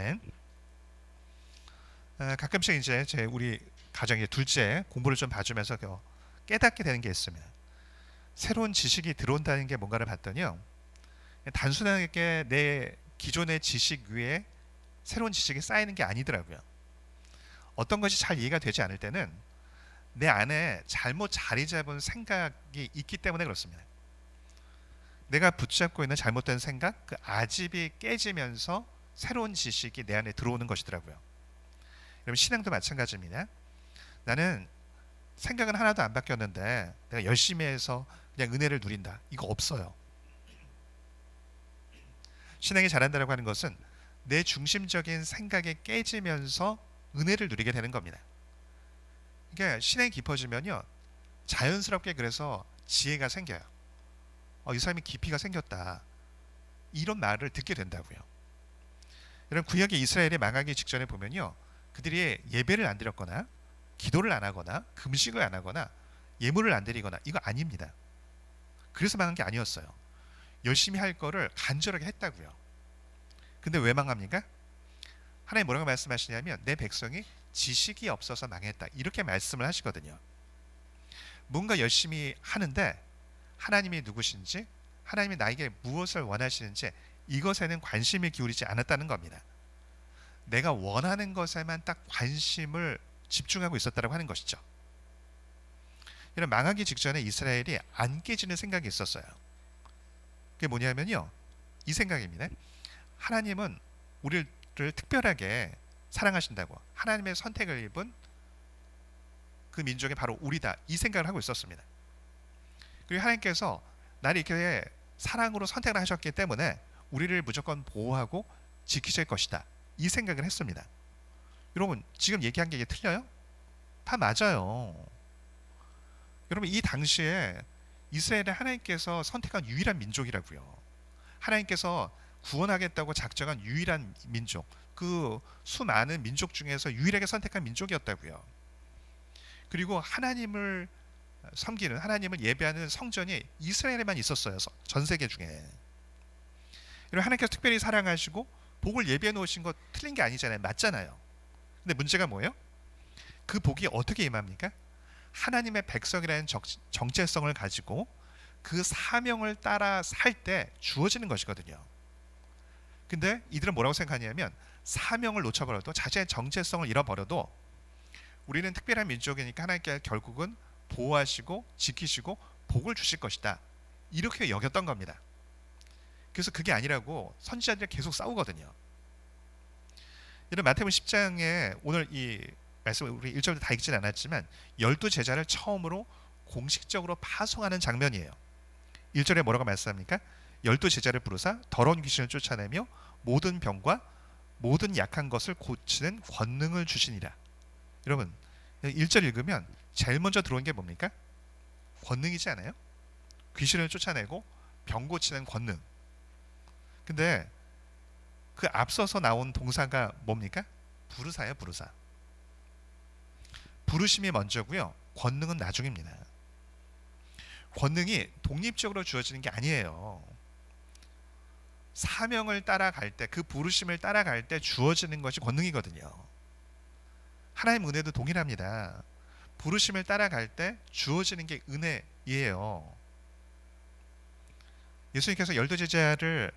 아멘. 가끔씩 이제 우리 가정의 둘째 공부를 좀 봐주면서 깨닫게 되는 게 있습니다. 새로운 지식이 들어온다는 게 뭔가를 봤더니요, 단순하게 내 기존의 지식 위에 새로운 지식이 쌓이는 게 아니더라고요. 어떤 것이 잘 이해가 되지 않을 때는 내 안에 잘못 자리 잡은 생각이 있기 때문에 그렇습니다. 내가 붙잡고 있는 잘못된 생각, 그 아집이 깨지면서 새로운 지식이 내 안에 들어오는 것이더라고요. 여러분, 신앙도 마찬가지입니다. 나는 생각은 하나도 안 바뀌었는데 내가 열심히 해서 그냥 은혜를 누린다, 이거 없어요. 신앙이 자란다고 하는 것은 내 중심적인 생각이 깨지면서 은혜를 누리게 되는 겁니다. 그러니까 신앙이 깊어지면요, 자연스럽게 그래서 지혜가 생겨요. 이 사람이 깊이가 생겼다, 이런 말을 듣게 된다고요. 여러분, 구약의 이스라엘이 망하기 직전에 보면요, 그들이 예배를 안 드렸거나 기도를 안 하거나 금식을 안 하거나 예물을 안 드리거나 이거 아닙니다. 그래서 망한 게 아니었어요. 열심히 할 거를 간절하게 했다고요. 근데 왜 망합니까? 하나님 뭐라고 말씀하시냐면 내 백성이 지식이 없어서 망했다, 이렇게 말씀을 하시거든요. 뭔가 열심히 하는데 하나님이 누구신지, 하나님이 나에게 무엇을 원하시는지 이것에는 관심을 기울이지 않았다는 겁니다. 내가 원하는 것에만 딱 관심을 집중하고 있었다고 하는 것이죠. 이런 망하기 직전에 이스라엘이 안 깨지는 생각이 있었어요. 그게 뭐냐면요, 이 생각입니다. 하나님은 우리를 특별하게 사랑하신다고, 하나님의 선택을 입은 그 민족이 바로 우리다, 이 생각을 하고 있었습니다. 그리고 하나님께서 나를 이렇게 사랑으로 선택을 하셨기 때문에 우리를 무조건 보호하고 지키실 것이다, 이 생각을 했습니다. 여러분, 지금 얘기한 게 이게 틀려요? 다 맞아요. 여러분, 이 당시에 이스라엘을 하나님께서 선택한 유일한 민족이라고요. 하나님께서 구원하겠다고 작정한 유일한 민족, 그 수많은 민족 중에서 유일하게 선택한 민족이었다고요. 그리고 하나님을 섬기는, 하나님을 예배하는 성전이 이스라엘에만 있었어요, 전 세계 중에. 여러분, 하나님께서 특별히 사랑하시고 복을 예비해 놓으신 거 틀린 게 아니잖아요. 맞잖아요. 근데 문제가 뭐예요? 그 복이 어떻게 임합니까? 하나님의 백성이라는 정체성을 가지고 그 사명을 따라 살 때 주어지는 것이거든요. 근데 이들은 뭐라고 생각하냐면, 사명을 놓쳐버려도, 자신의 정체성을 잃어버려도 우리는 특별한 민족이니까 하나님께 결국은 보호하시고 지키시고 복을 주실 것이다, 이렇게 여겼던 겁니다. 그래서 그게 아니라고 선지자들이 계속 싸우거든요. 이런 마태복음 10장에 오늘 이 말씀을 우리 1절부터 다 읽진 않았지만 12제자를 처음으로 공식적으로 파송하는 장면이에요. 1절에 뭐라고 말씀합니까? 12제자를 부르사 더러운 귀신을 쫓아내며 모든 병과 모든 약한 것을 고치는 권능을 주시니라. 여러분, 1절 읽으면 제일 먼저 들어온 게 뭡니까? 권능이지 않아요? 귀신을 쫓아내고 병 고치는 권능. 근데 그 앞서서 나온 동사가 뭡니까? 부르사예요, 부르사. 부르심이 먼저고요, 권능은 나중입니다. 권능이 독립적으로 주어지는 게 아니에요. 사명을 따라갈 때, 그 부르심을 따라갈 때 주어지는 것이 권능이거든요. 하나님 은혜도 동일합니다. 부르심을 따라갈 때 주어지는 게 은혜예요. 예수님께서 12제자를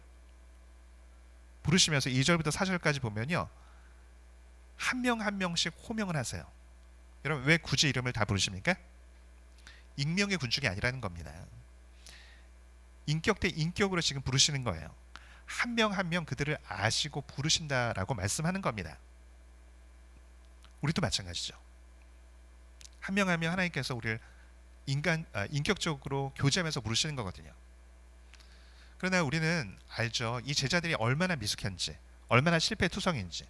부르시면서 2절부터 4절까지 보면요, 한 명 한 명씩 호명을 하세요. 여러분, 왜 굳이 이름을 다 부르십니까? 익명의 군중이 아니라는 겁니다. 인격 대 인격으로 지금 부르시는 거예요. 한 명 한 명 그들을 아시고 부르신다라고 말씀하는 겁니다. 우리도 마찬가지죠. 한 명 한 명 하나님께서 우리를 인격적으로 교제하면서 부르시는 거거든요. 그러나 우리는 알죠. 이 제자들이 얼마나 미숙한지, 얼마나 실패투성인지.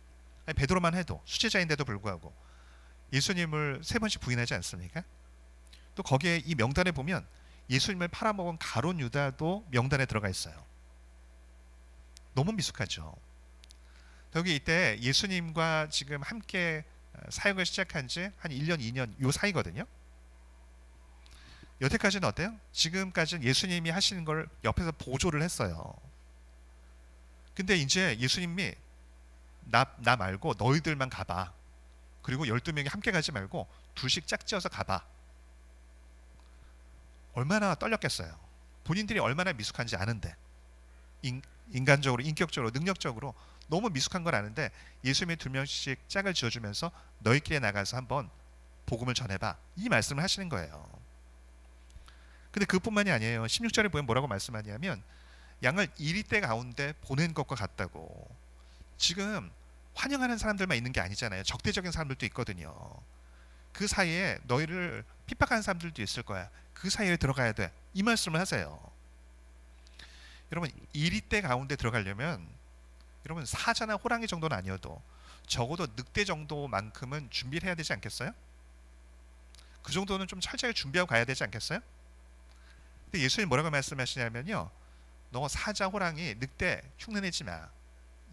베드로만 해도 수제자인데도 불구하고 예수님을 3번씩 부인하지 않습니까? 또 거기에 이 명단에 보면 예수님을 팔아먹은 가룟 유다도 명단에 들어가 있어요. 너무 미숙하죠. 여기 이때 예수님과 지금 함께 사역을 시작한 지 한 1년, 2년 요 사이거든요. 여태까지는 어때요? 지금까지는 예수님이 하시는 걸 옆에서 보조를 했어요. 근데 이제 예수님이 나 말고 너희들만 가봐. 그리고 12명이 함께 가지 말고 둘씩 짝지어서 가봐. 얼마나 떨렸겠어요. 본인들이 얼마나 미숙한지 아는데, 인간적으로, 인격적으로, 능력적으로 너무 미숙한 걸 아는데 예수님이 2명씩 짝을 지어주면서 너희끼리 나가서 한번 복음을 전해봐, 이 말씀을 하시는 거예요. 근데 그뿐만이 아니에요. 16절에 보면 뭐라고 말씀하냐면 양을 이리떼 가운데 보낸 것과 같다고. 지금 환영하는 사람들만 있는 게 아니잖아요. 적대적인 사람들도 있거든요. 그 사이에 너희를 핍박하는 사람들도 있을 거야. 그 사이에 들어가야 돼, 이 말씀을 하세요. 여러분, 이리떼 가운데 들어가려면 여러분 사자나 호랑이 정도는 아니어도 적어도 늑대 정도만큼은 준비를 해야 되지 않겠어요? 그 정도는 좀 철저하게 준비하고 가야 되지 않겠어요? 근데 예수님 뭐라고 말씀하시냐면요, 너 사자, 호랑이, 늑대 흉내내지 마.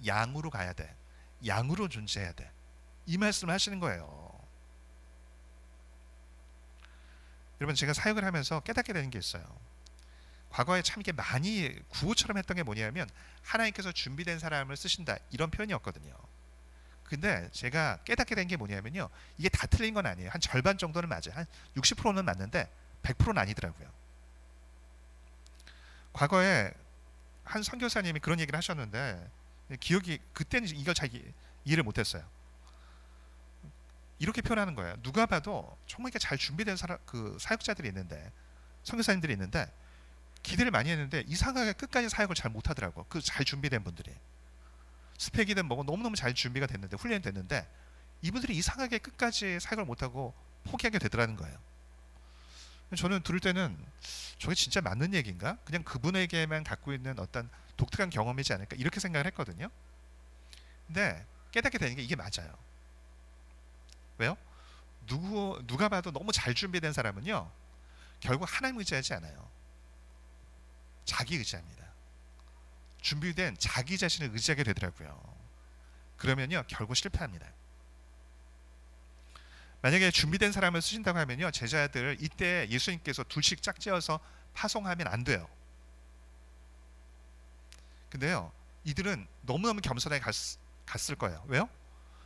양으로 가야 돼. 양으로 존재해야 돼. 이 말씀을 하시는 거예요. 여러분, 제가 사역을 하면서 깨닫게 되는 게 있어요. 과거에 참 이게 많이 구호처럼 했던 게 뭐냐면 하나님께서 준비된 사람을 쓰신다, 이런 표현이었거든요. 근데 제가 깨닫게 된 게 뭐냐면요, 이게 다 틀린 건 아니에요. 한 절반 정도는 맞아요. 한 60%는 맞는데 100%는 아니더라고요. 과거에 한 선교사님이 그런 얘기를 하셨는데 기억이, 그때는 이걸 잘 이해를 못했어요. 이렇게 표현하는 거예요. 누가 봐도 정말 이렇게 잘 준비된 그 사역자들이 있는데, 선교사님들이 있는데 기대를 많이 했는데 이상하게 끝까지 사역을 잘 못하더라고. 그 잘 준비된 분들이 스펙이든 뭐고 너무너무 잘 준비가 됐는데, 훈련이 됐는데 이분들이 이상하게 끝까지 사역을 못하고 포기하게 되더라는 거예요. 저는 들을 때는 저게 진짜 맞는 얘기인가? 그냥 그분에게만 갖고 있는 어떤 독특한 경험이지 않을까, 이렇게 생각을 했거든요. 근데 깨닫게 되는 게 이게 맞아요. 왜요? 누가 봐도 너무 잘 준비된 사람은요, 결국 하나님 의지하지 않아요. 자기 의지합니다. 준비된 자기 자신을 의지하게 되더라고요. 그러면요 결국 실패합니다. 만약에 준비된 사람을 쓰신다고 하면요, 제자들 이때 예수님께서 둘씩 짝지어서 파송하면 안 돼요. 근데요, 이들은 너무너무 겸손하게 갔을 거예요. 왜요?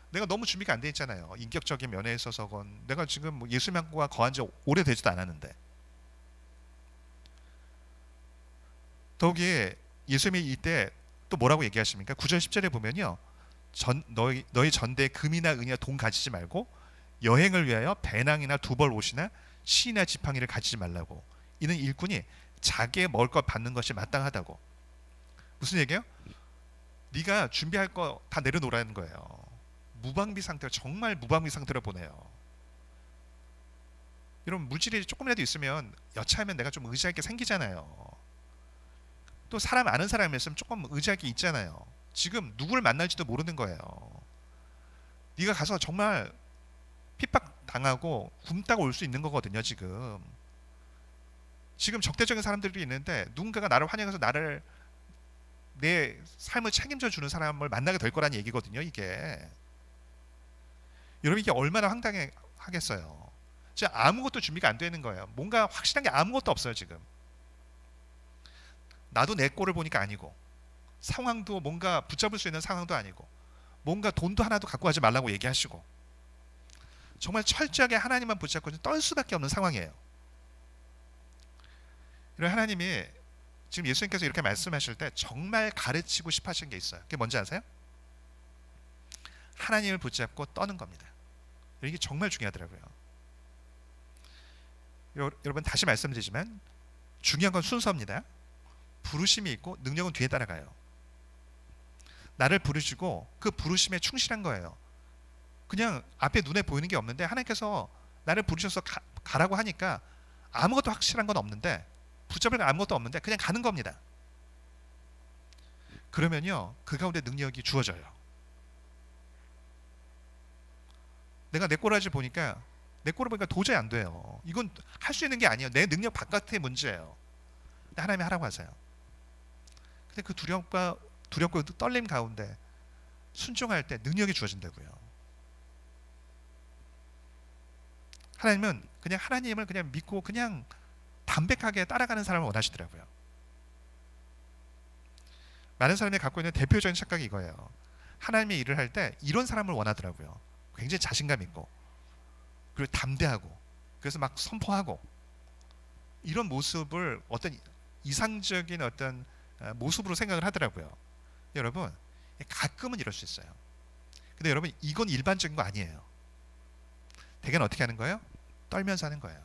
내가 너무 준비가 안 돼 있잖아요. 인격적인 면에 있어서건 내가 지금 뭐 예수님과 거한 지 오래되지도 않았는데. 더욱이 예수님이 이때 또 뭐라고 얘기하십니까? 9절 10절에 보면요, 너희 전대에 금이나 은이나 돈 가지지 말고 여행을 위하여 배낭이나 두벌 옷이나 시나 지팡이를 가지지 말라고. 이는 일꾼이 자기의 먹을 것 받는 것이 마땅하다고. 무슨 얘기예요? 네가 준비할 거 다 내려놓으라는 거예요. 무방비 상태로, 정말 무방비 상태로 보내요. 여러분, 물질이 조금이라도 있으면 여차하면 내가 좀 의지할 게 생기잖아요. 또 사람 아는 사람이 있으면 조금 의지할 게 있잖아요. 지금 누구를 만날지도 모르는 거예요. 네가 가서 정말 핍박 당하고 굶다가 올 수 있는 거거든요. 지금 적대적인 사람들이 있는데 누군가가 나를 환영해서 내 삶을 책임져 주는 사람을 만나게 될 거란 얘기거든요. 이게 여러분, 이게 얼마나 황당하겠어요. 진짜 아무것도 준비가 안 되는 거예요. 뭔가 확실한 게 아무것도 없어요. 지금 나도 내 꼴을 보니까 아니고, 상황도 뭔가 붙잡을 수 있는 상황도 아니고, 뭔가 돈도 하나도 갖고 가지 말라고 얘기하시고, 정말 철저하게 하나님만 붙잡고 떨 수밖에 없는 상황이에요. 이런 하나님이 지금 예수님께서 이렇게 말씀하실 때 정말 가르치고 싶어 하신 게 있어요. 그게 뭔지 아세요? 하나님을 붙잡고 떠는 겁니다. 이게 정말 중요하더라고요. 여러분, 다시 말씀드리지만 중요한 건 순서입니다. 부르심이 있고 능력은 뒤에 따라가요. 나를 부르시고 그 부르심에 충실한 거예요. 그냥 앞에 눈에 보이는 게 없는데 하나님께서 나를 부르셔서 가라고 하니까 아무것도 확실한 건 없는데, 붙잡을 건 아무것도 없는데 그냥 가는 겁니다. 그러면요 그 가운데 능력이 주어져요. 내가 내 꼴을 보니까 도저히 안 돼요. 이건 할 수 있는 게 아니에요. 내 능력 바깥의 문제예요. 근데 하나님이 하라고 하세요. 근데 그 두렵고 떨림 가운데 순종할 때 능력이 주어진다고요. 하나님은 그냥 하나님을 그냥 믿고 그냥 담백하게 따라가는 사람을 원하시더라고요. 많은 사람이 갖고 있는 대표적인 착각이 이거예요. 하나님의 일을 할 때 이런 사람을 원하더라고요. 굉장히 자신감 있고 그리고 담대하고 그래서 막 선포하고 이런 모습을 어떤 이상적인 어떤 모습으로 생각을 하더라고요. 여러분 가끔은 이럴 수 있어요. 근데 여러분 이건 일반적인 거 아니에요. 대개는 어떻게 하는 거예요? 떨면서 하는 거예요.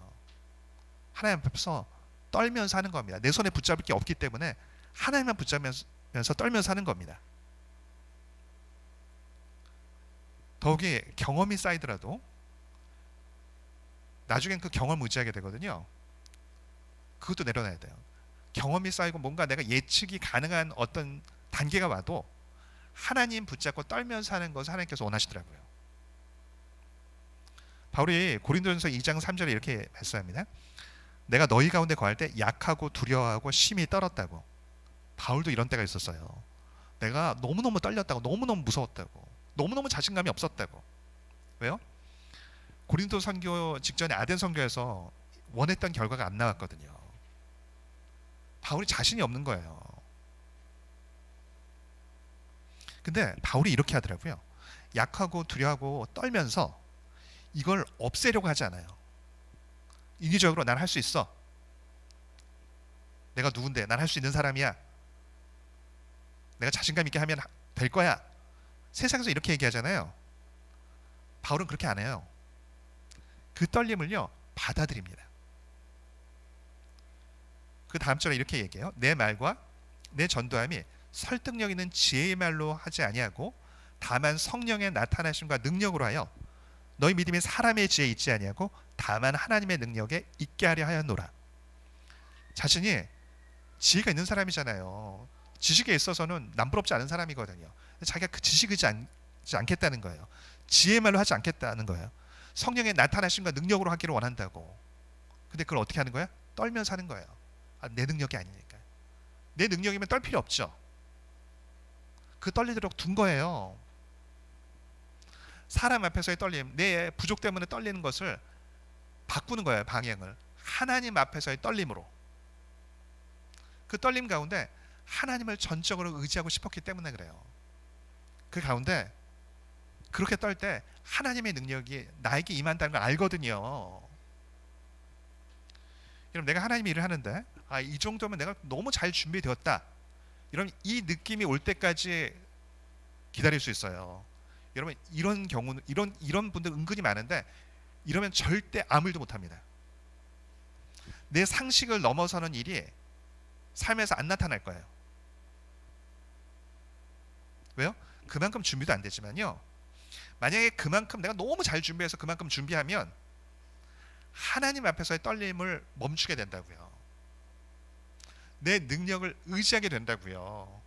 하나님 앞에서 떨면서 하는 겁니다. 내 손에 붙잡을 게 없기 때문에 하나님만 붙잡으면서 떨면서 하는 겁니다. 더욱이 경험이 쌓이더라도 나중엔 그 경험을 의지하게 되거든요. 그것도 내려놔야 돼요. 경험이 쌓이고 뭔가 내가 예측이 가능한 어떤 단계가 와도 하나님 붙잡고 떨면서 하는 것을 하나님께서 원하시더라고요. 바울이 고린도전서 2장 3절에 이렇게 말씀합니다. 내가 너희 가운데 거할 때 약하고 두려워하고 심히 떨었다고. 바울도 이런 때가 있었어요. 내가 너무너무 떨렸다고, 너무너무 무서웠다고, 너무너무 자신감이 없었다고. 왜요? 고린도 선교 직전에 아덴 선교에서 원했던 결과가 안 나왔거든요. 바울이 자신이 없는 거예요. 근데 바울이 이렇게 하더라고요. 약하고 두려워하고 떨면서 이걸 없애려고 하지 않아요. 인위적으로 난 할 수 있어. 내가 누군데? 난 할 수 있는 사람이야. 내가 자신감 있게 하면 될 거야. 세상에서 이렇게 얘기하잖아요. 바울은 그렇게 안 해요. 그 떨림을요 받아들입니다. 그 다음 절에 이렇게 얘기해요. 내 말과 내 전도함이 설득력 있는 지혜의 말로 하지 아니하고 다만 성령의 나타나심과 능력으로 하여 너희 믿음이 사람의 지혜에 있지 아니하고 다만 하나님의 능력에 있게 하려 하였노라. 자신이 지혜가 있는 사람이잖아요. 지식에 있어서는 남부럽지 않은 사람이거든요. 자기가 그 지식을 하지 않겠다는 거예요. 지혜의 말로 하지 않겠다는 거예요. 성령의 나타나심과 능력으로 하기를 원한다고. 근데 그걸 어떻게 하는 거야? 떨면서 하는 거예요. 내 능력이 아니니까. 내 능력이면 떨 필요 없죠. 그 떨리도록 둔 거예요. 사람 앞에서의 떨림, 내 부족 때문에 떨리는 것을 바꾸는 거예요. 방향을. 하나님 앞에서의 떨림으로. 그 떨림 가운데 하나님을 전적으로 의지하고 싶었기 때문에 그래요. 그 가운데 그렇게 떨 때 하나님의 능력이 나에게 임한다는 걸 알거든요. 여러분 내가 하나님의 일을 하는데 이 정도면 내가 너무 잘 준비되었다. 여러분 이 느낌이 올 때까지 기다릴 수 있어요. 여러분 이런 경우는 이런 분들 은근히 많은데 이러면 절대 아무 일도 못합니다. 내 상식을 넘어서는 일이 삶에서 안 나타날 거예요. 왜요? 그만큼 준비도 안 되지만요. 만약에 그만큼 내가 너무 잘 준비해서 그만큼 준비하면 하나님 앞에서의 떨림을 멈추게 된다고요. 내 능력을 의지하게 된다고요.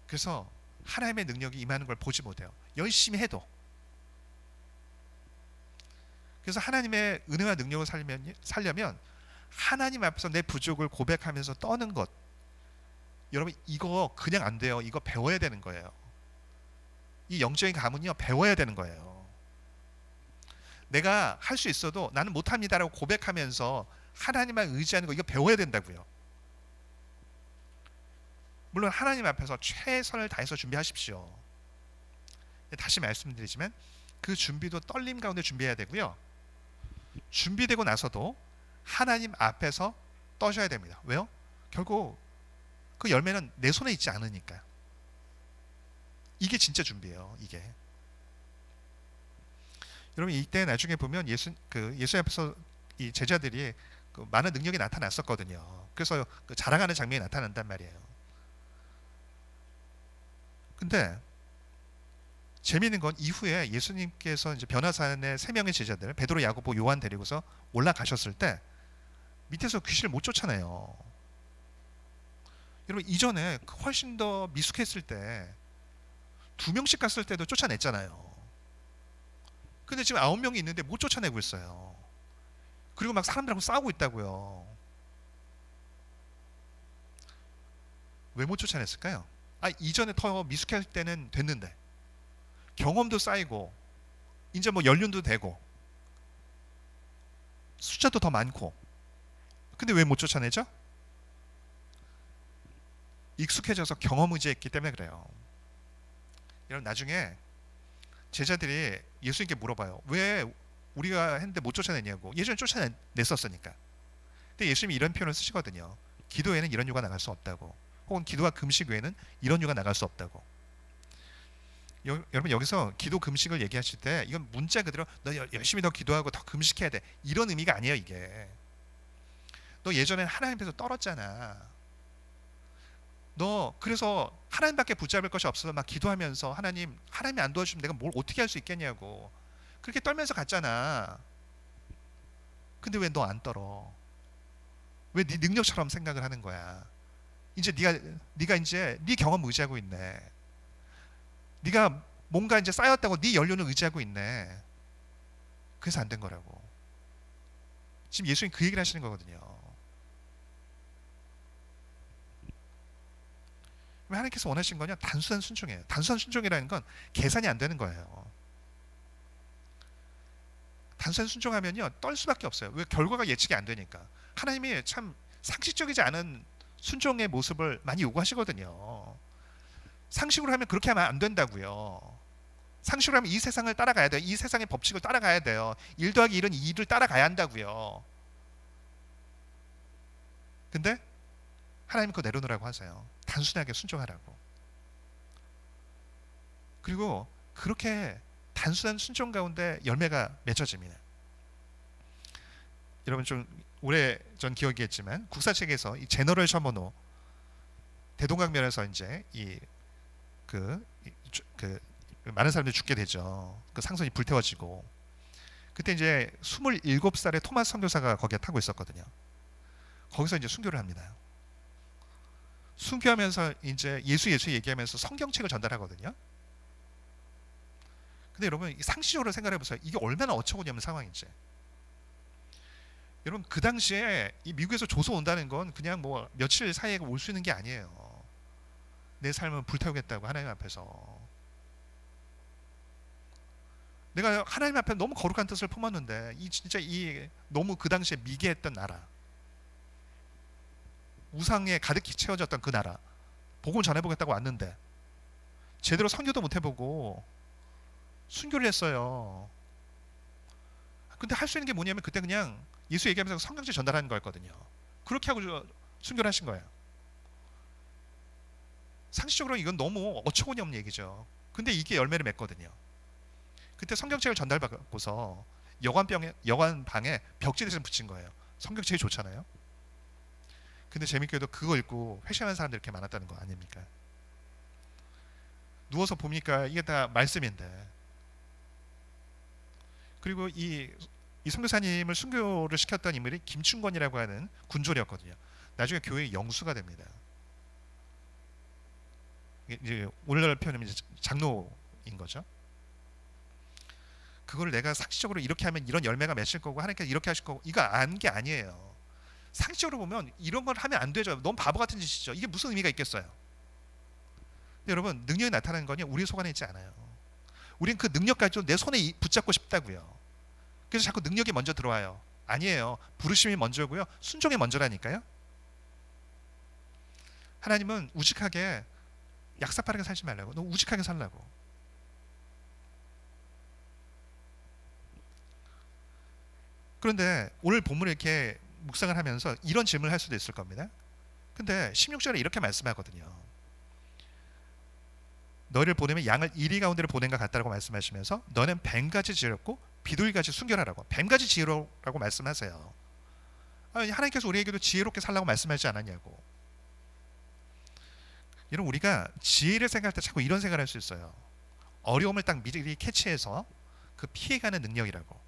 그래서 하나님의 능력이 임하는 걸 보지 못해요. 열심히 해도. 그래서 하나님의 은혜와 능력을 살려면 하나님 앞에서 내 부족을 고백하면서 떠는 것. 여러분 이거 그냥 안 돼요. 이거 배워야 되는 거예요. 이 영적인 가문이요 배워야 되는 거예요. 내가 할 수 있어도 나는 못합니다라고 고백하면서 하나님만 의지하는 거 이거 배워야 된다고요. 물론 하나님 앞에서 최선을 다해서 준비하십시오. 다시 말씀드리지만 그 준비도 떨림 가운데 준비해야 되고요. 준비되고 나서도 하나님 앞에서 떠셔야 됩니다. 왜요? 결국 그 열매는 내 손에 있지 않으니까요. 이게 진짜 준비예요. 이게. 여러분 이때 나중에 보면 예수 앞에서 이 제자들이 그 많은 능력이 나타났었거든요. 그래서 그 자랑하는 장면이 나타난단 말이에요. 근데 재미있는 건 이후에 예수님께서 이제 변화산에 3명의 제자들 베드로, 야고보, 요한 데리고서 올라가셨을 때 밑에서 귀신을 못 쫓아내요. 여러분 이전에 훨씬 더 미숙했을 때 2명씩 갔을 때도 쫓아냈잖아요. 근데 지금 9명이 있는데 못 쫓아내고 있어요. 그리고 막 사람들하고 싸우고 있다고요. 왜 못 쫓아냈을까요? 이전에 더 미숙할 때는 됐는데 경험도 쌓이고 이제 뭐 연륜도 되고 숫자도 더 많고 근데 왜 못 쫓아내죠? 익숙해져서 경험 의지했기 때문에 그래요. 여러분 나중에 제자들이 예수님께 물어봐요. 왜 우리가 했는데 못 쫓아내냐고. 예전에 쫓아냈었으니까. 근데 예수님이 이런 표현을 쓰시거든요. 기도에는 이런 유가 나갈 수 없다고. 혹은 기도와 금식 외에는 이런 유가 나갈 수 없다고. 여러분 여기서 기도 금식을 얘기하실 때 이건 문자 그대로 너 열심히 더 기도하고 더 금식해야 돼. 이런 의미가 아니에요 이게. 너 예전엔 하나님께서 떨었잖아. 너 그래서 하나님밖에 붙잡을 것이 없어서 막 기도하면서 하나님이 안 도와주면 내가 뭘 어떻게 할 수 있겠냐고 그렇게 떨면서 갔잖아. 근데 왜 너 안 떨어? 왜 네 능력처럼 생각을 하는 거야? 이제 네가 이제 네 경험 의지하고 있네. 네가 뭔가 이제 쌓였다고 네 연륜을 의지하고 있네. 그래서 안 된 거라고. 지금 예수님 그 얘기를 하시는 거거든요. 왜 하나님께서 원하신 거냐? 단순한 순종이에요. 단순한 순종이라는 건 계산이 안 되는 거예요. 단순한 순종하면요 떨 수밖에 없어요. 왜? 결과가 예측이 안 되니까. 하나님이 참 상식적이지 않은 순종의 모습을 많이 요구하시거든요. 상식으로 하면 그렇게 하면 안 된다고요. 상식으로 하면 이 세상을 따라가야 돼요. 이 세상의 법칙을 따라가야 돼요. 1 더하기 1은 2를 따라가야 한다고요. 근데 하나님 그거 내려놓으라고 하세요. 단순하게 순종하라고. 그리고 그렇게 단순한 순종 가운데 열매가 맺어집니다. 여러분 좀 오래전 기억이겠지만 국사책에서 이 제너럴 셔머노 대동강변에서 이제 그 많은 사람들이 죽게 되죠. 그 상선이 불태워지고 그때 이제 27살의 토마스 선교사가 거기에 타고 있었거든요. 거기서 이제 순교를 합니다. 순교하면서 이제 예수 얘기하면서 성경책을 전달하거든요. 근데 여러분 상식적으로 생각해 보세요. 이게 얼마나 어처구니 없는 상황인지. 여러분 그 당시에 이 미국에서 조서 온다는 건 그냥 뭐 며칠 사이에 올 수 있는 게 아니에요. 내 삶을 불태우겠다고 하나님 앞에서. 내가 하나님 앞에 너무 거룩한 뜻을 품었는데 진짜 너무 그 당시에 미개했던 나라, 우상에 가득히 채워졌던 그 나라 복음을 전해보겠다고 왔는데 제대로 선교도 못 해보고 순교를 했어요. 근데 할 수 있는 게 뭐냐면 그때 그냥 예수 얘기하면서 성경책 전달하는 거였거든요. 그렇게 하고 순교를 하신 거예요. 상식적으로 이건 너무 어처구니 없는 얘기죠. 근데 이게 열매를 맺거든요. 그때 성경책을 전달받고서 여관방에 벽지 대신 붙인 거예요. 성경책이 좋잖아요. 근데 재밌게도 그거 읽고 회심하는 사람들이 이렇게 많았다는 거 아닙니까? 누워서 보니까 이게 다 말씀인데. 그리고 이 선교사님을 순교를 시켰던 인물이 김충건이라고 하는 군졸이었거든요. 나중에 교회의 영수가 됩니다. 이제 오늘날 표현하면 이제 장로인 거죠. 그걸 내가 상식적으로 이렇게 하면 이런 열매가 맺힐 거고 하나님께서 이렇게 하실 거고 이거 아는 게 아니에요. 상식적으로 보면 이런 걸 하면 안 되죠. 너무 바보 같은 짓이죠. 이게 무슨 의미가 있겠어요? 근데 여러분 능력이 나타나는 건요 우리 속 안에 있지 않아요. 우린 그 능력까지도 내 손에 붙잡고 싶다고요. 그래서 자꾸 능력이 먼저 들어와요. 아니에요. 부르심이 먼저고요. 순종이 먼저라니까요. 하나님은 우직하게 약사빠르게 살지 말라고. 너무 우직하게 살라고. 그런데 오늘 본문을 이렇게 묵상을 하면서 이런 질문을 할 수도 있을 겁니다. 근데 16절에 이렇게 말씀하거든요. 너희를 보내면 양을 이리 가운데로 보낸 것 같다라고 말씀하시면서 너는 뱀같이 지혜롭고 비둘기같이 순결하라고. 뱀같이 지혜롭라고 말씀하세요. 하나님께서 우리에게도 지혜롭게 살라고 말씀하지 않았냐고. 여러분 우리가 지혜를 생각할 때 자꾸 이런 생각을 할 수 있어요. 어려움을 딱 미리 캐치해서 그 피해가는 능력이라고.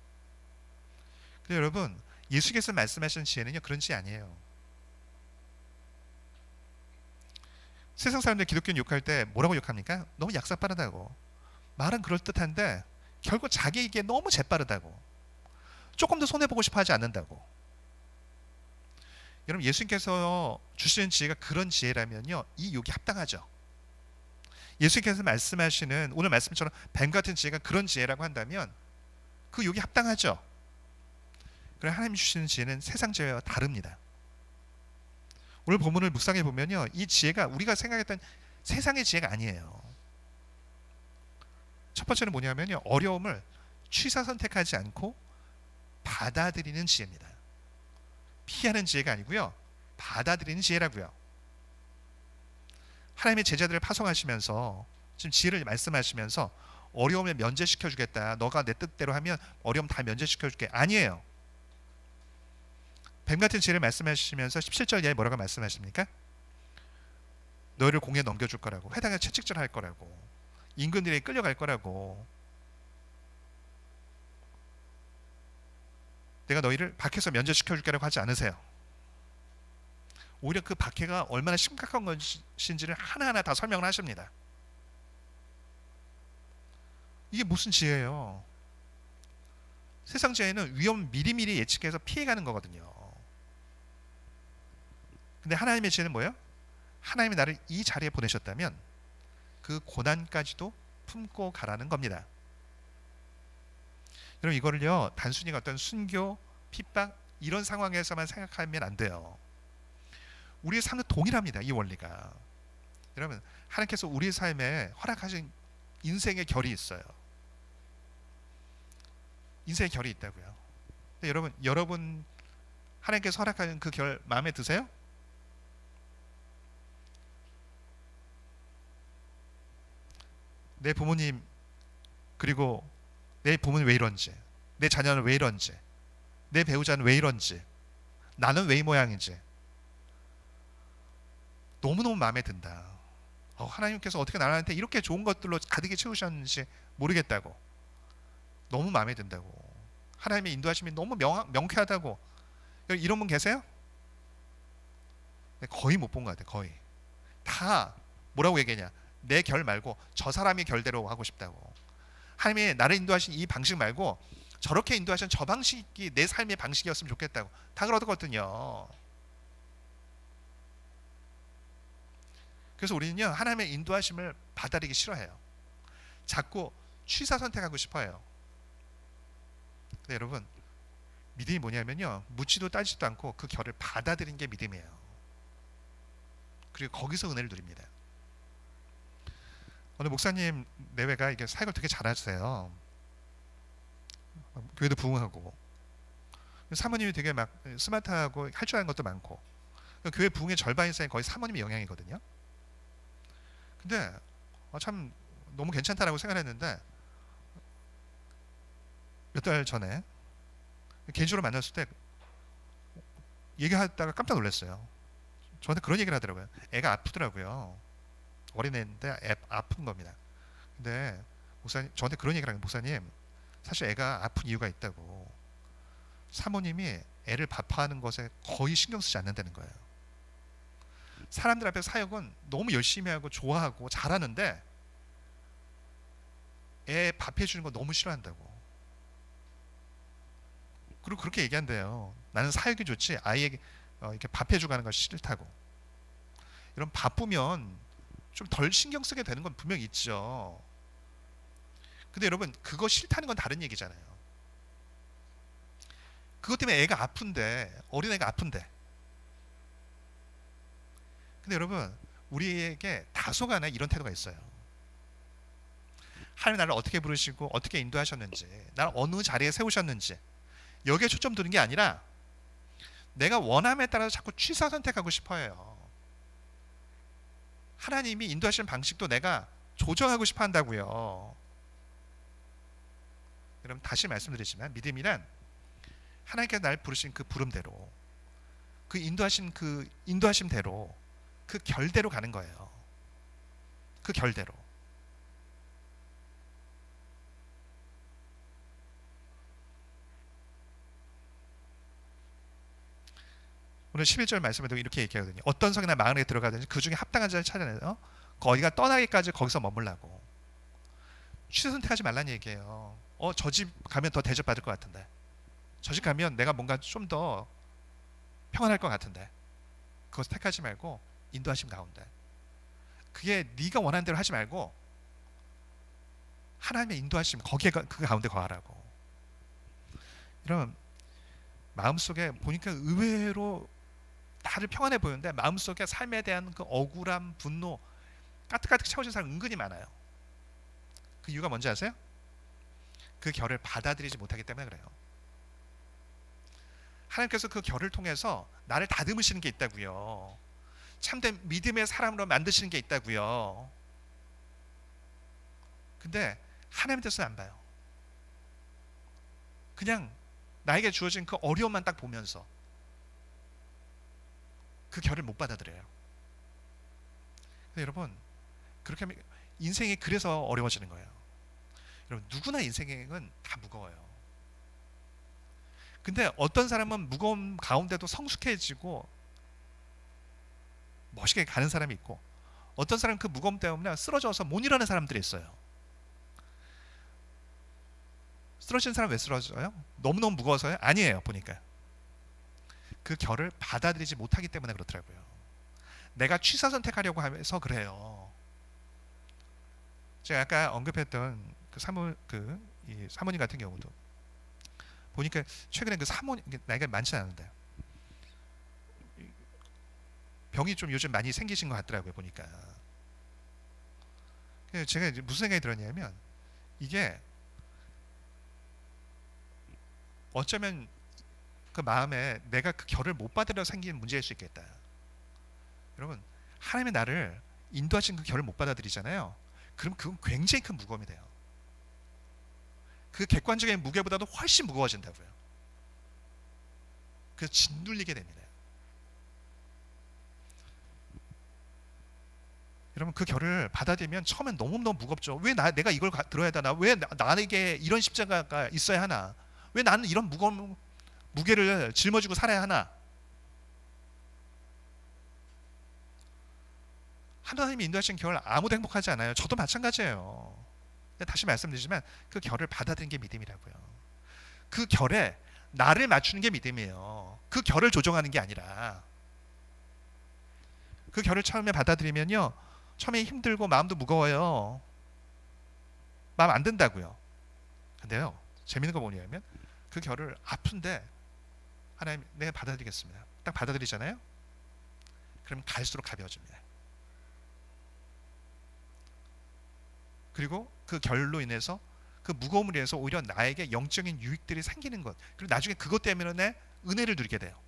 근데 여러분 예수께서 말씀하신 지혜는요 그런 지혜 아니에요. 세상 사람들 기독교인 욕할 때 뭐라고 욕합니까? 너무 약삭빠르다고. 말은 그럴듯한데 결국 자기에게 너무 재빠르다고. 조금 더 손해보고 싶어 하지 않는다고. 여러분 예수님께서 주시는 지혜가 그런 지혜라면요 이 욕이 합당하죠. 예수님께서 말씀하시는 오늘 말씀처럼 뱀같은 지혜가 그런 지혜라고 한다면 그 욕이 합당하죠. 그럼 하나님 주시는 지혜는 세상 지혜와 다릅니다. 오늘 본문을 묵상해 보면요, 이 지혜가 우리가 생각했던 세상의 지혜가 아니에요. 첫 번째는 뭐냐면요, 어려움을 취사 선택하지 않고 받아들이는 지혜입니다. 피하는 지혜가 아니고요, 받아들이는 지혜라고요. 하나님의 제자들을 파송하시면서 지금 지혜를 말씀하시면서 어려움을 면제시켜 주겠다, 너가 내 뜻대로 하면 어려움 다 면제시켜 줄게, 아니에요. 뱀 같은 지혜를 말씀하시면서 17절 이하에 뭐라고 말씀하십니까? 너희를 공에 넘겨줄 거라고, 회당에 채찍질 할 거라고, 임금들에게 끌려갈 거라고, 내가 너희를 박해서 면제시켜 줄게라고 하지 않으세요. 오히려 그 박해가 얼마나 심각한 것인지를 하나하나 다 설명을 하십니다. 이게 무슨 지혜예요? 세상 지혜는 위험 미리미리 예측해서 피해가는 거거든요. 근데 하나님의 지혜는 뭐예요? 하나님이 나를 이 자리에 보내셨다면 그 고난까지도 품고 가라는 겁니다. 여러분, 이거를요 단순히 어떤 순교, 핍박 이런 상황에서만 생각하면 안 돼요. 우리의 삶도 동일합니다. 이 원리가. 여러분, 하나님께서 우리의 삶에 허락하신 인생의 결이 있어요. 인생의 결이 있다고요. 근데 여러분 하나님께서 허락하는 그 결 마음에 드세요? 내 부모님, 그리고 내 부모는 왜 이런지, 내 자녀는 왜 이런지, 내 배우자는 왜 이런지, 나는 왜 이 모양인지 너무너무 마음에 든다. 하나님께서 어떻게 나한테 이렇게 좋은 것들로 가득히 채우셨는지 모르겠다고, 너무 마음에 든다고, 하나님의 인도하심이 너무 명쾌하다고, 이런 분 계세요? 거의 못 본 것 같아요. 거의 다 뭐라고 얘기하냐, 내 결 말고 저 사람의 결대로 하고 싶다고. 하나님이 나를 인도하신 이 방식 말고 저렇게 인도하신 저 방식이 내 삶의 방식이었으면 좋겠다고 다 그러거든요. 그래서 우리는요, 하나님의 인도하심을 받아들이기 싫어해요. 자꾸 취사 선택하고 싶어요. 근데 여러분, 믿음이 뭐냐면요, 묻지도 따지지도 않고 그 결을 받아들이는 게 믿음이에요. 그리고 거기서 은혜를 누립니다. 오늘 목사님 내외가 이게 사역을 되게 잘하세요. 교회도 부흥하고, 사모님이 되게 막 스마트하고 할 줄 아는 것도 많고, 교회 부흥의 절반 이상이 거의 사모님의 영향이거든요. 근데 참 너무 괜찮다라고 생각했는데 몇 달 전에 개인적으로 만났을 때 얘기하다가 깜짝 놀랐어요. 저한테 그런 얘기를 하더라고요. 애가 아프더라고요. 어린애인데 아픈 겁니다. 근데 목사님, 저한테 그런 얘기를 하는, 목사님 사실 애가 아픈 이유가 있다고, 사모님이 애를 밥하는 것에 거의 신경 쓰지 않는다는 거예요. 사람들 앞에 사역은 너무 열심히 하고 좋아하고 잘하는데 애 밥해 주는 거 너무 싫어한다고. 그리고 그렇게 얘기한대요. 나는 사역이 좋지 아이에게 이렇게 밥해 주고 하는 거 싫다고. 이런 바쁘면 좀 덜 신경 쓰게 되는 건 분명히 있죠. 근데 여러분, 그거 싫다는 건 다른 얘기잖아요. 그것 때문에 애가 아픈데, 어린애가 아픈데. 근데 여러분, 우리에게 다소간에 이런 태도가 있어요. 하나님 나를 어떻게 부르시고 어떻게 인도하셨는지, 나를 어느 자리에 세우셨는지 여기에 초점 두는 게 아니라 내가 원함에 따라서 자꾸 취사 선택하고 싶어요. 하나님이 인도하시는 방식도 내가 조정하고 싶어 한다고요. 여러분, 다시 말씀드리지만 믿음이란 하나님께서 날 부르신 그 부름대로, 그 인도하심대로, 그 결대로 가는 거예요. 그 결대로. 오늘 11절 말씀에도 이렇게 얘기하거든요. 어떤 성이나 마을에 들어가든지 그 중에 합당한 자를 찾아내서 거기가 떠나기까지 거기서 머물라고. 취사 선택하지 말라는 얘기예요. 저 집 가면 더 대접받을 것 같은데, 저 집 가면 내가 뭔가 좀 더 평안할 것 같은데, 그것을 택하지 말고 인도하심 가운데, 그게 네가 원하는 대로 하지 말고 하나님의 인도하심 거기에 그 가운데 거하라고. 여러분, 마음속에 보니까 의외로 다들 평안해 보이는데 마음속에 삶에 대한 그 억울함, 분노 가득가득 채워진 사람 은근히 많아요. 그 이유가 뭔지 아세요? 그 결을 받아들이지 못하기 때문에 그래요. 하나님께서 그 결을 통해서 나를 다듬으시는 게 있다고요. 참된 믿음의 사람으로 만드시는 게 있다고요. 근데 하나님 뜻은 안 봐요. 그냥 나에게 주어진 그 어려움만 딱 보면서 그 결을 못 받아들여요. 근데 여러분, 그렇게 하면 인생이 그래서 어려워지는 거예요. 여러분, 누구나 인생은 다 무거워요. 근데 어떤 사람은 무거움 가운데도 성숙해지고 멋있게 가는 사람이 있고, 어떤 사람은 그 무거움 때문에 쓰러져서 못 일어나는 사람들이 있어요. 쓰러진 사람 왜 쓰러져요? 너무너무 무거워서요? 아니에요. 보니까 그 결을 받아들이지 못하기 때문에 그렇더라고요. 내가 취사 선택하려고 하면서 그래요. 제가 아까 언급했던 이 사모님 같은 경우도 보니까 최근에 그 사모님, 나이가 많지 않은데 병이 좀 요즘 많이 생기신 것 같더라고요. 보니까 제가 이제 무슨 생각이 들었냐면, 이게 어쩌면 그 마음에 내가 그 결을 못 받으려 생긴 문제일 수 있겠다. 여러분, 하나님의 나를 인도하신 그 결을 못 받아들이잖아요. 그럼 그건 굉장히 큰 무거움이 돼요. 그 객관적인 무게보다도 훨씬 무거워진다고요. 그래서 짓눌리게 됩니다. 여러분, 그 결을 받아들이면 처음엔 너무너무 무겁죠. 왜 내가 이걸 들어야 되나? 왜 나에게 이런 십자가가 있어야 하나? 왜 나는 이런 무거운 무게를 짊어지고 살아야 하나? 하나님이 인도하신 결 아무도 행복하지 않아요. 저도 마찬가지예요. 다시 말씀드리지만 그 결을 받아들이는 게 믿음이라고요. 그 결에 나를 맞추는 게 믿음이에요. 그 결을 조정하는 게 아니라. 그 결을 처음에 받아들이면요, 처음에 힘들고 마음도 무거워요. 마음 안 든다고요. 근데요, 재밌는 거 뭐냐면 그 결을 아픈데 하나님, 내가 받아들이겠습니다. 딱 받아들이잖아요. 그럼 갈수록 가벼워집니다. 그리고 그 결로 인해서, 그 무거움으로 인해서 오히려 나에게 영적인 유익들이 생기는 것, 그리고 나중에 그것 때문에 은혜를 누리게 돼요.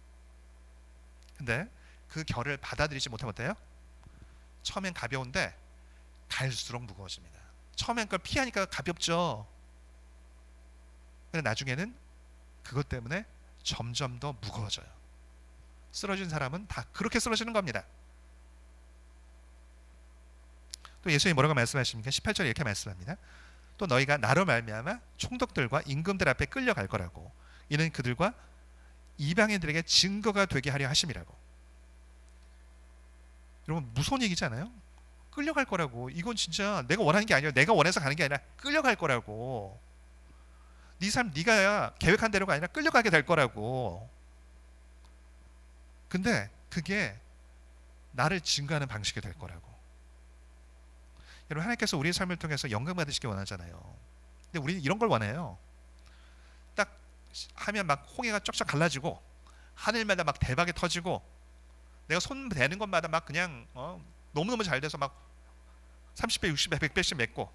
근데 그 결을 받아들이지 못하면 어때요? 처음엔 가벼운데 갈수록 무거워집니다. 처음엔 그걸 피하니까 가볍죠. 근데 나중에는 그것 때문에 점점 더 무거워져요. 쓰러진 사람은 다 그렇게 쓰러지는 겁니다. 또 예수님이 뭐라고 말씀하십니까? 18절에 이렇게 말씀합니다. 또 너희가 나로 말미암아 총독들과 임금들 앞에 끌려갈 거라고, 이는 그들과 이방인들에게 증거가 되게 하려 하심이라고. 여러분, 무서운 얘기지 않아요? 끌려갈 거라고. 이건 진짜 내가 원하는 게 아니라, 내가 원해서 가는 게 아니라 끌려갈 거라고. 네 삶 네가 계획한 대로가 아니라 끌려가게 될 거라고. 근데 그게 나를 증거하는 방식이 될 거라고. 여러분, 하나님께서 우리의 삶을 통해서 영광 받으시길 원하잖아요. 근데 우리는 이런 걸 원해요. 딱 하면 막 홍해가 쫙쫙 갈라지고 하늘마다 막 대박이 터지고 내가 손 대는 것마다 막 그냥 너무너무 잘 돼서 막 30배, 60배, 100배씩 맺고,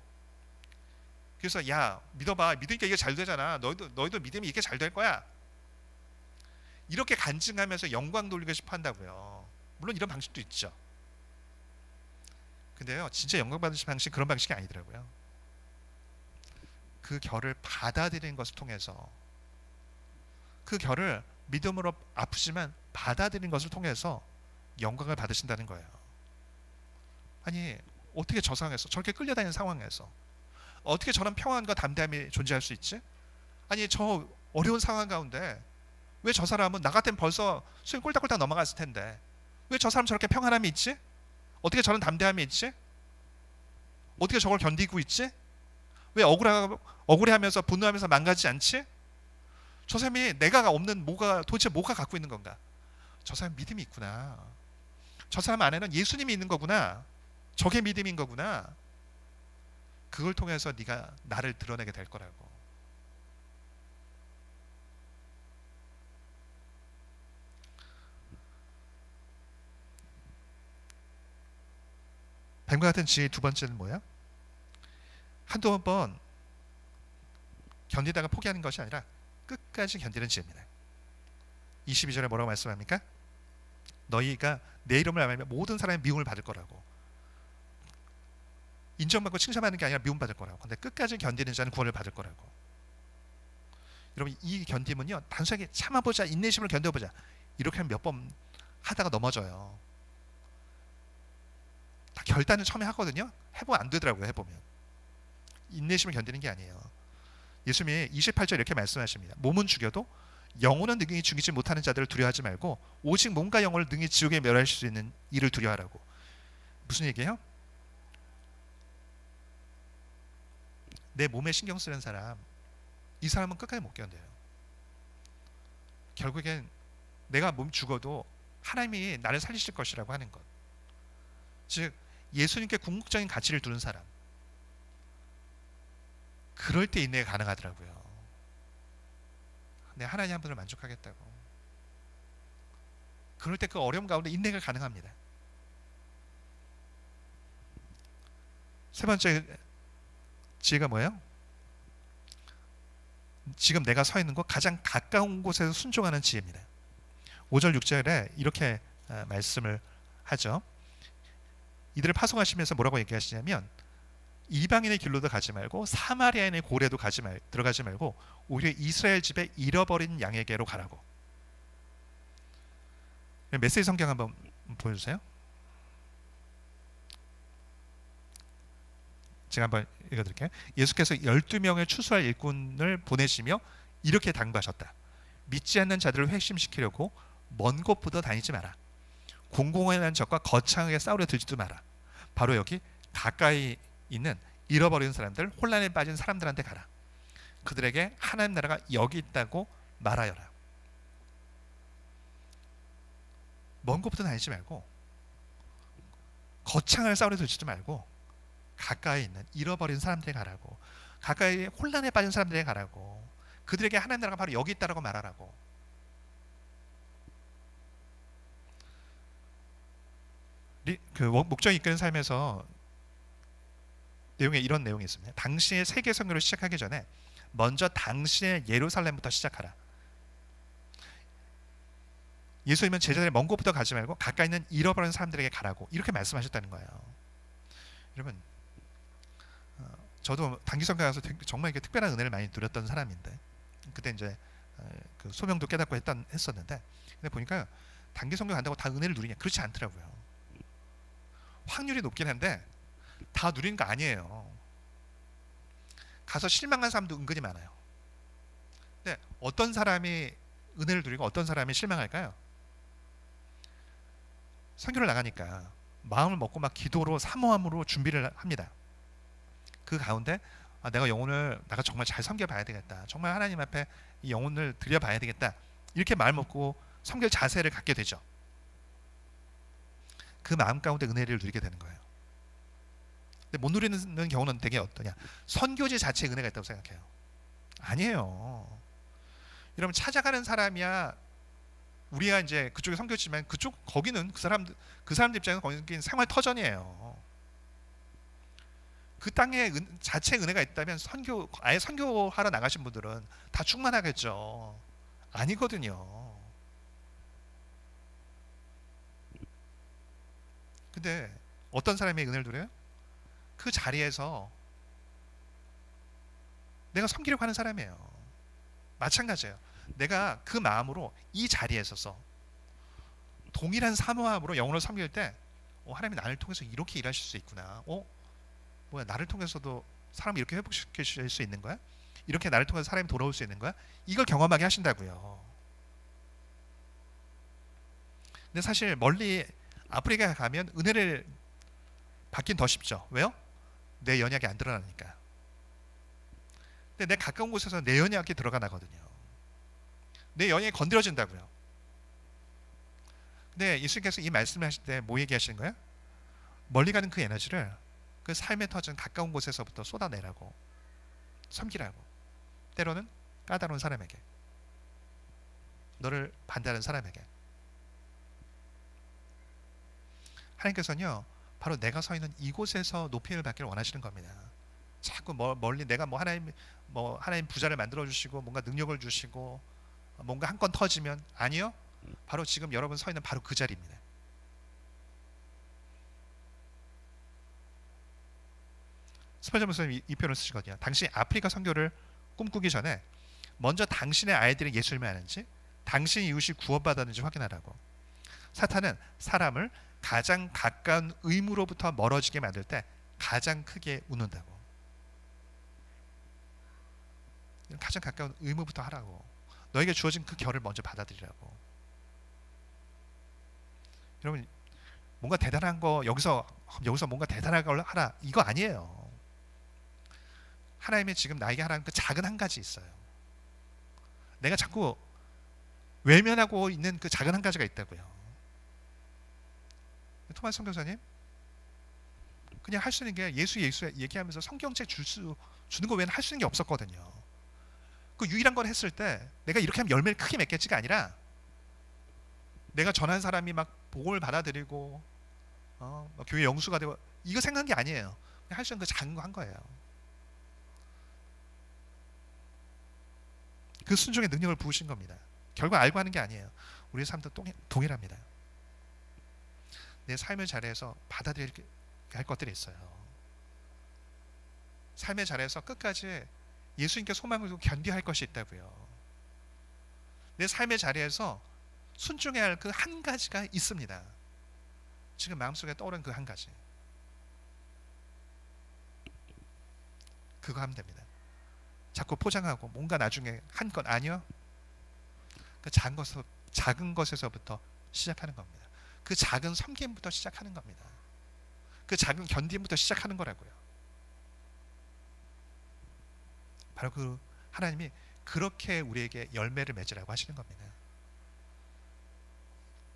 그래서 야, 믿어봐, 믿으니까 이게 잘 되잖아, 너희도 믿으면 이게 잘 될 거야, 이렇게 간증하면서 영광 돌리고 싶어 한다고요. 물론 이런 방식도 있죠. 근데요, 진짜 영광 받으실 방식 그런 방식이 아니더라고요. 그 결을 받아들이는 것을 통해서, 그 결을 믿음으로 아프지만 받아들이는 것을 통해서 영광을 받으신다는 거예요. 아니, 어떻게 저 상황에서, 저렇게 끌려다니는 상황에서 어떻게 저런 평안과 담대함이 존재할 수 있지? 아니, 저 어려운 상황 가운데 왜 저 사람은, 나 같으면 벌써 수행 꼴딱꼴딱 넘어갔을 텐데 왜 저 사람 저렇게 평안함이 있지? 어떻게 저런 담대함이 있지? 어떻게 저걸 견디고 있지? 왜 억울해하면서 분노하면서 망가지지 않지? 저 사람이 내가 없는 도대체 뭐가 갖고 있는 건가? 저 사람 믿음이 있구나. 저 사람 안에는 예수님이 있는 거구나. 저게 믿음인 거구나. 그걸 통해서 네가 나를 드러내게 될 거라고. 뱀과 같은 지혜의 두 번째는 뭐야? 한두 번 견디다가 포기하는 것이 아니라 끝까지 견디는 지혜입니다. 22절에 뭐라고 말씀합니까? 너희가 내 이름을 알면 모든 사람의 미움을 받을 거라고. 인정받고 칭찬받는 게 아니라 미움받을 거라고. 근데 끝까지 견디는 자는 구원을 받을 거라고. 여러분, 이 견딤은요, 단순하게 참아보자, 인내심을 견뎌보자, 이렇게 몇 번 하다가 넘어져요. 다 결단을 처음에 하거든요. 해보면 안 되더라고요. 해보면 인내심을 견디는 게 아니에요. 예수님이 28절 이렇게 말씀하십니다. 몸은 죽여도 영혼은 능히 죽이지 못하는 자들을 두려워하지 말고 오직 몸과 영혼을 능히 지옥에 멸할 수 있는 이를 두려워하라고. 무슨 얘기예요? 내 몸에 신경 쓰는 사람, 이 사람은 끝까지 못 견뎌요. 결국엔 내가 몸 죽어도 하나님이 나를 살리실 것이라고 하는 것. 즉 예수님께 궁극적인 가치를 두는 사람, 그럴 때 인내가 가능하더라고요. 내 하나님 한 분을 만족하겠다고. 그럴 때 그 어려움 가운데 인내가 가능합니다. 세 번째 지혜가 뭐예요? 지금 내가 서 있는 곳 가장 가까운 곳에서 순종하는 지혜입니다. 5절 6절에 이렇게 말씀을 하죠. 이들을 파송하시면서 뭐라고 얘기하시냐면 이방인의 길로도 가지 말고 사마리아인의 고래도 들어가지 말고 오히려 이스라엘 집에 잃어버린 양에게로 가라고. 메시지 성경 한번 보여주세요. 제가 한번 읽어드릴게요. 예수께서 12명의 추수할 일꾼을 보내시며 이렇게 당부하셨다. 믿지 않는 자들을 회심시키려고 먼 곳부터 다니지 마라. 공공연한 적과 거창하게 싸우려 들지도 마라. 바로 여기 가까이 있는 잃어버린 사람들, 혼란에 빠진 사람들한테 가라. 그들에게 하나님 나라가 여기 있다고 말하여라. 먼 곳부터 다니지 말고 거창하게 싸우려 들지도 말고 가까이 있는 잃어버린 사람들에게 가라고. 가까이 혼란에 빠진 사람들에게 가라고. 그들에게 하나님 나라가 바로 여기 있다고 말하라고. 그 목적이 이끄는 삶에서 내용에 이런 내용이 있습니다. 당신의 세계 선교를 시작하기 전에 먼저 당신의 예루살렘부터 시작하라. 예수님은 제자들의 먼 곳부터 가지 말고 가까이 있는 잃어버린 사람들에게 가라고 이렇게 말씀하셨다는 거예요. 여러분, 저도 단기 선교 가서 정말 이렇게 특별한 은혜를 많이 누렸던 사람인데 그때 이제 그 소명도 깨닫고 했었는데 근데 보니까 단기 선교 간다고 다 은혜를 누리냐? 그렇지 않더라고요. 확률이 높긴 한데 다 누리는 거 아니에요. 가서 실망한 사람도 은근히 많아요. 근데 어떤 사람이 은혜를 누리고 어떤 사람이 실망할까요? 선교를 나가니까 마음을 먹고 막 기도로 사모함으로 준비를 합니다. 그 가운데 내가 정말 잘 섬겨봐야 되겠다. 정말 하나님 앞에 이 영혼을 드려봐야 되겠다. 이렇게 마음 먹고 섬길 자세를 갖게 되죠. 그 마음 가운데 은혜를 누리게 되는 거예요. 근데 못 누리는 경우는 되게 어떠냐? 선교지 자체에 은혜가 있다고 생각해요. 아니에요. 여러분, 찾아가는 사람이야 우리가 이제 그쪽에 선교지만 거기는 그 사람들 입장에서 거기는 생활 터전이에요. 그 땅에 자체에 은혜가 있다면 아예 선교하러 나가신 분들은 다 충만하겠죠. 아니거든요. 근데 어떤 사람이 은혜를 누려요? 그 자리에서 내가 섬기려고 하는 사람이에요. 마찬가지예요. 내가 그 마음으로 이 자리에 서서 동일한 사모함으로 영혼을 섬길 때 하나님이 나를 통해서 이렇게 일하실 수 있구나. 뭐야, 나를 통해서도 사람을 이렇게 회복시킬 수 있는 거야? 이렇게 나를 통해서 사람이 돌아올 수 있는 거야? 이걸 경험하게 하신다고요. 근데 사실 멀리 아프리카에 가면 은혜를 받긴 더 쉽죠. 왜요? 내 연약이 안 드러나니까. 근데 내 가까운 곳에서 내 연약이 드러가 나거든요. 내 연약이 건드려진다고요. 근데 예수님께서 이 말씀을 하실 때 뭐 얘기하시는 거예요? 멀리 가는 그 에너지를 그 삶의 터전 가까운 곳에서부터 쏟아내라고, 섬기라고. 때로는 까다로운 사람에게, 너를 반대하는 사람에게. 하나님께서는요 바로 내가 서 있는 이곳에서 높임을 받기를 원하시는 겁니다. 자꾸 멀리 내가 하나님 부자를 만들어 주시고 뭔가 능력을 주시고 뭔가 한 건 터지면 아니요. 바로 지금 여러분 서 있는 바로 그 자리입니다. 스펄전 목사님 이 표현을 쓰시거든요. 당신이 아프리카 선교를 꿈꾸기 전에 먼저 당신의 아이들이 예수를 믿는지 당신 이웃이 구원받았는지 확인하라고. 사탄은 사람을 가장 가까운 의무로부터 멀어지게 만들 때 가장 크게 웃는다고. 가장 가까운 의무부터 하라고. 너에게 주어진 그 결을 먼저 받아들이라고. 여러분 뭔가 대단한 거 여기서 뭔가 대단한 걸 하라 이거 아니에요. 하나님이 지금 나에게 하라는 그 작은 한 가지 있어요. 내가 자꾸 외면하고 있는 그 작은 한 가지가 있다고요. 토마스 선교사님 그냥 할 수 있는 게 예수 얘기하면서 성경책 주는 거 외에는 할 수 있는 게 없었거든요. 그 유일한 걸 했을 때 내가 이렇게 하면 열매를 크게 맺겠지가 아니라 내가 전한 사람이 막 복음을 받아들이고 교회 영수가 되고 이거 생각한 게 아니에요. 할 수 있는 그 작은 거 한 거예요. 그 순종의 능력을 부으신 겁니다. 결과 알고 하는 게 아니에요. 우리의 삶도 동일합니다. 내 삶의 자리에서 받아들여야 할 것들이 있어요. 삶의 자리에서 끝까지 예수님께 소망을 두고 견뎌야 할 것이 있다고요. 내 삶의 자리에서 순종해야 할 그 한 가지가 있습니다. 지금 마음속에 떠오른 그 한 가지. 그거 하면 됩니다. 자꾸 포장하고 뭔가 나중에 한 것 아니요. 그 작은 것에서부터 시작하는 겁니다. 그 작은 섬김부터 시작하는 겁니다. 그 작은 견딤부터 시작하는 거라고요. 바로 그 하나님이 그렇게 우리에게 열매를 맺으라고 하시는 겁니다.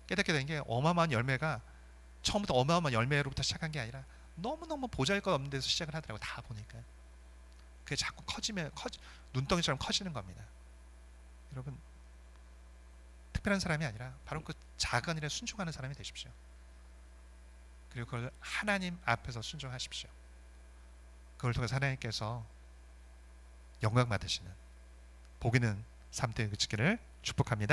깨닫게 된 게 어마어마한 열매가 처음부터 어마어마한 열매로부터 시작한 게 아니라 너무너무 보잘것없는 데서 시작을 하더라고요. 다 보니까. 그게 자꾸 눈덩이처럼 커지는 겁니다. 여러분 특별한 사람이 아니라 바로 그 작은 일에 순종하는 사람이 되십시오. 그리고 그걸 하나님 앞에서 순종하십시오. 그걸 통해서 하나님께서 영광 받으시는 복 있는 삶 되시기를 축복합니다.